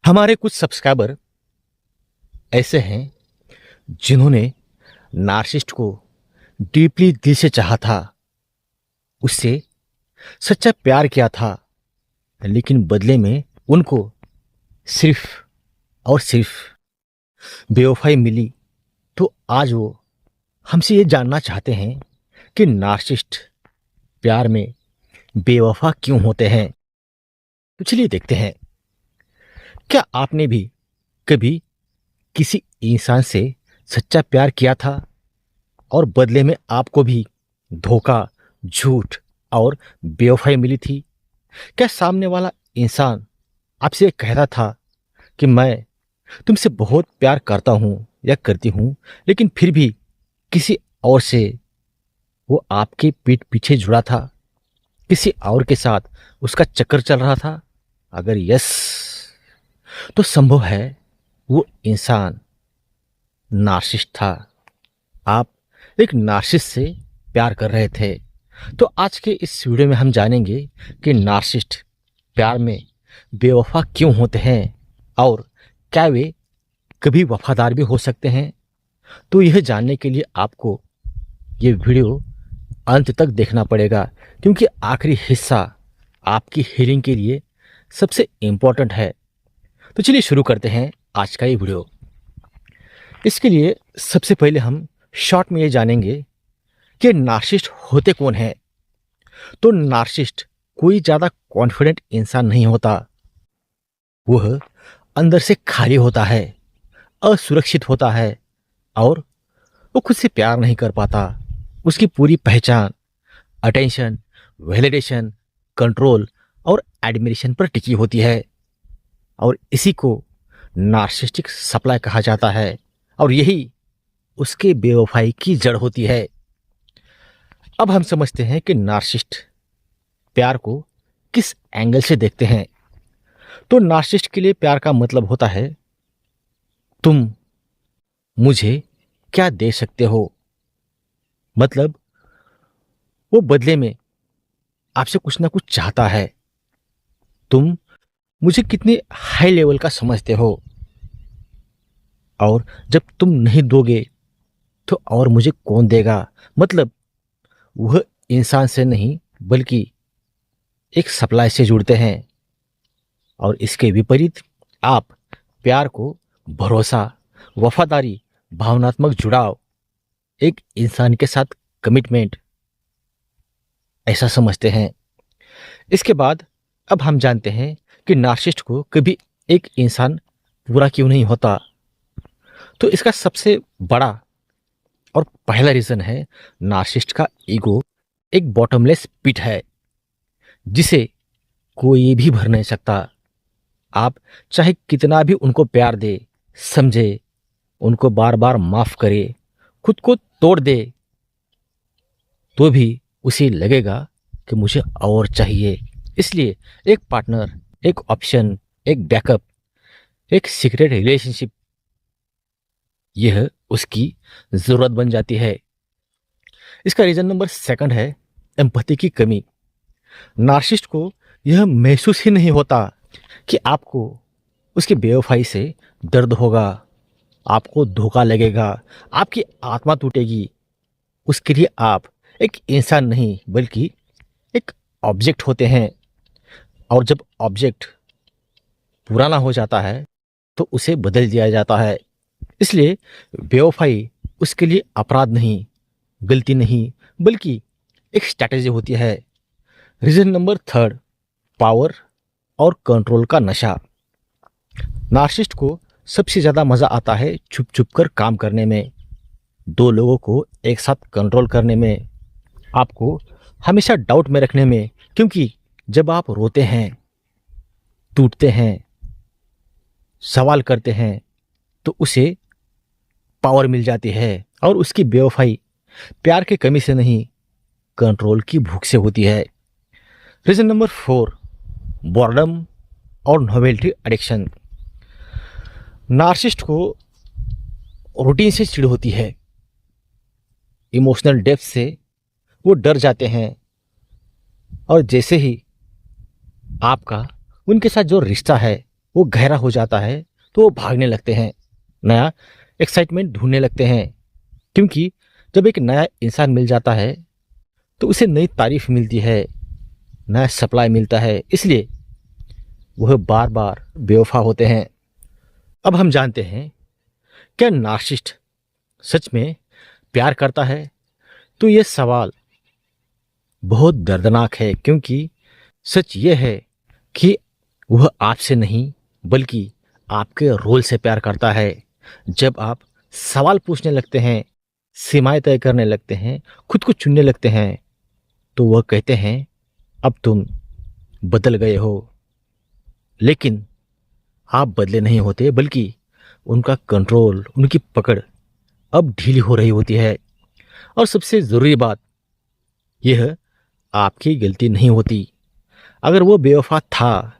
हमारे कुछ सब्सक्राइबर ऐसे हैं जिन्होंने नार्सिसिस्ट को डीपली दिल से चाहा था, उससे सच्चा प्यार किया था, लेकिन बदले में उनको सिर्फ और सिर्फ बेवफाई मिली। तो आज वो हमसे ये जानना चाहते हैं कि नार्सिसिस्ट प्यार में बेवफा क्यों होते हैं। तो चलिए देखते हैं। क्या आपने भी कभी किसी इंसान से सच्चा प्यार किया था और बदले में आपको भी धोखा, झूठ और बेवफाई मिली थी? क्या सामने वाला इंसान आपसे ये कहता था कि मैं तुमसे बहुत प्यार करता हूं या करती हूं, लेकिन फिर भी किसी और से वो आपके पीठ पीछे जुड़ा था, किसी और के साथ उसका चक्कर चल रहा था? अगर यस, तो संभव है वो इंसान नार्सिसिस्ट था। आप एक नार्सिसिस्ट से प्यार कर रहे थे। तो आज के इस वीडियो में हम जानेंगे कि नार्सिसिस्ट प्यार में बेवफा क्यों होते हैं और क्या वे कभी वफादार भी हो सकते हैं। तो यह जानने के लिए आपको ये वीडियो अंत तक देखना पड़ेगा, क्योंकि आखिरी हिस्सा आपकी हीलिंग के लिए सबसे इम्पोर्टेंट है। तो चलिए शुरू करते हैं आज का ये वीडियो। इसके लिए सबसे पहले हम शॉर्ट में ये जानेंगे कि नार्सिसिस्ट होते कौन हैं। तो नार्सिसिस्ट कोई ज़्यादा कॉन्फिडेंट इंसान नहीं होता। वह अंदर से खाली होता है, असुरक्षित होता है और वो खुद से प्यार नहीं कर पाता। उसकी पूरी पहचान अटेंशन, वैलिडेशन, कंट्रोल और एडमिरेशन पर टिकी होती है, और इसी को नार्सिसिस्टिक सप्लाई कहा जाता है, और यही उसके बेवफाई की जड़ होती है। अब हम समझते हैं कि नार्सिसिस्ट प्यार को किस एंगल से देखते हैं। तो नार्सिसिस्ट के लिए प्यार का मतलब होता है, तुम मुझे क्या दे सकते हो। मतलब वो बदले में आपसे कुछ ना कुछ चाहता है। तुम मुझे कितने हाई लेवल का समझते हो, और जब तुम नहीं दोगे तो और मुझे कौन देगा। मतलब वह इंसान से नहीं बल्कि एक सप्लाई से जुड़ते हैं। और इसके विपरीत आप प्यार को भरोसा, वफादारी, भावनात्मक जुड़ाव, एक इंसान के साथ कमिटमेंट ऐसा समझते हैं। इसके बाद अब हम जानते हैं कि नार्सिसिस्ट को कभी एक इंसान पूरा क्यों नहीं होता। तो इसका सबसे बड़ा और पहला रीजन है, नार्सिसिस्ट का ईगो एक बॉटमलेस पिट है जिसे कोई भी भर नहीं सकता। आप चाहे कितना भी उनको प्यार दे, समझे, उनको बार बार माफ करे, खुद को तोड़ दे, तो भी उसे लगेगा कि मुझे और चाहिए। इसलिए एक पार्टनर, एक ऑप्शन, एक बैकअप, एक सीक्रेट रिलेशनशिप, यह उसकी जरूरत बन जाती है। इसका रीजन नंबर सेकंड है एम्पैथी की कमी। नार्सिसिस्ट को यह महसूस ही नहीं होता कि आपको उसकी बेवफाई से दर्द होगा, आपको धोखा लगेगा, आपकी आत्मा टूटेगी। उसके लिए आप एक इंसान नहीं बल्कि एक ऑब्जेक्ट होते हैं, और जब ऑब्जेक्ट पुराना हो जाता है तो उसे बदल दिया जाता है। इसलिए बेवफाई उसके लिए अपराध नहीं, गलती नहीं, बल्कि एक स्ट्रैटेजी होती है। रीजन नंबर थर्ड, पावर और कंट्रोल का नशा। नार्सिसिस्ट को सबसे ज़्यादा मज़ा आता है छुप छुप कर काम करने में, दो लोगों को एक साथ कंट्रोल करने में, आपको हमेशा डाउट में रखने में। क्योंकि जब आप रोते हैं, टूटते हैं, सवाल करते हैं, तो उसे पावर मिल जाती है, और उसकी बेवफाई प्यार की कमी से नहीं, कंट्रोल की भूख से होती है। रीजन नंबर फोर, बॉर्डम और नोवेल्टी एडिक्शन। नार्सिसिस्ट को रूटीन से चिढ़ होती है, इमोशनल डेप्थ से वो डर जाते हैं, और जैसे ही आपका उनके साथ जो रिश्ता है वो गहरा हो जाता है तो वो भागने लगते हैं, नया एक्साइटमेंट ढूंढने लगते हैं। क्योंकि जब एक नया इंसान मिल जाता है तो उसे नई तारीफ मिलती है, नया सप्लाई मिलता है, इसलिए वह बार बार बेवफा होते हैं। अब हम जानते हैं, क्या नार्सिसिस्ट सच में प्यार करता है? तो यह सवाल बहुत दर्दनाक है, क्योंकि सच यह है कि वह आपसे नहीं बल्कि आपके रोल से प्यार करता है। जब आप सवाल पूछने लगते हैं, सीमाएं तय करने लगते हैं, खुद को चुनने लगते हैं, तो वह कहते हैं अब तुम बदल गए हो। लेकिन आप बदले नहीं होते, बल्कि उनका कंट्रोल, उनकी पकड़ अब ढीली हो रही होती है। और सबसे ज़रूरी बात, यह आपकी गलती नहीं होती। अगर वो बेवफा था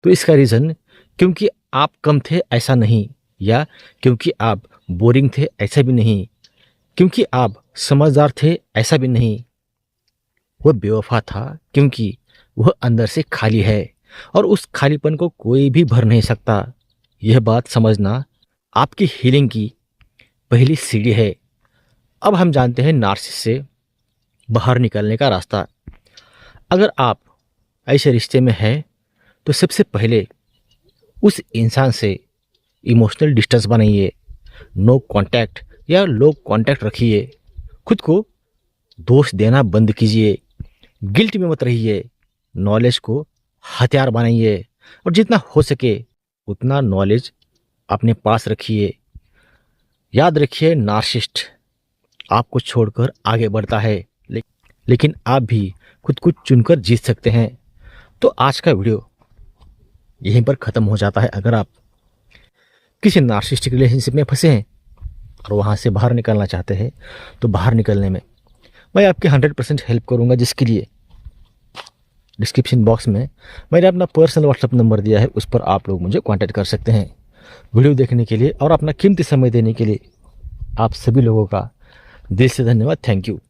तो इसका रीज़न क्योंकि आप कम थे ऐसा नहीं, या क्योंकि आप बोरिंग थे ऐसा भी नहीं, क्योंकि आप समझदार थे ऐसा भी नहीं। वह बेवफा था क्योंकि वह अंदर से खाली है और उस खालीपन को कोई भी भर नहीं सकता। यह बात समझना आपकी हीलिंग की पहली सीढ़ी है। अब हम जानते हैं नार्सिसिस्ट से बाहर निकलने का रास्ता। अगर आप ऐसे रिश्ते में हैं तो सबसे पहले उस इंसान से इमोशनल डिस्टेंस बनाइए। नो कांटेक्ट या लो कांटेक्ट रखिए। खुद को दोष देना बंद कीजिए। गिल्ट में मत रहिए। नॉलेज को हथियार बनाइए और जितना हो सके उतना नॉलेज अपने पास रखिए। याद रखिए, नार्सिसिस्ट आपको छोड़कर आगे बढ़ता है, लेकिन आप भी खुद को चुनकर जीत सकते हैं। तो आज का वीडियो यहीं पर ख़त्म हो जाता है। अगर आप किसी नार्सिसिस्टिक रिलेशनशिप में फंसे हैं और वहाँ से बाहर निकलना चाहते हैं, तो बाहर निकलने में मैं आपकी 100% हेल्प करूँगा, जिसके लिए डिस्क्रिप्शन बॉक्स में मैंने अपना पर्सनल व्हाट्सएप नंबर दिया है, उस पर आप लोग मुझे कांटेक्ट कर सकते हैं। वीडियो देखने के लिए और अपना कीमती समय देने के लिए आप सभी लोगों का दिल से धन्यवाद। Thank you.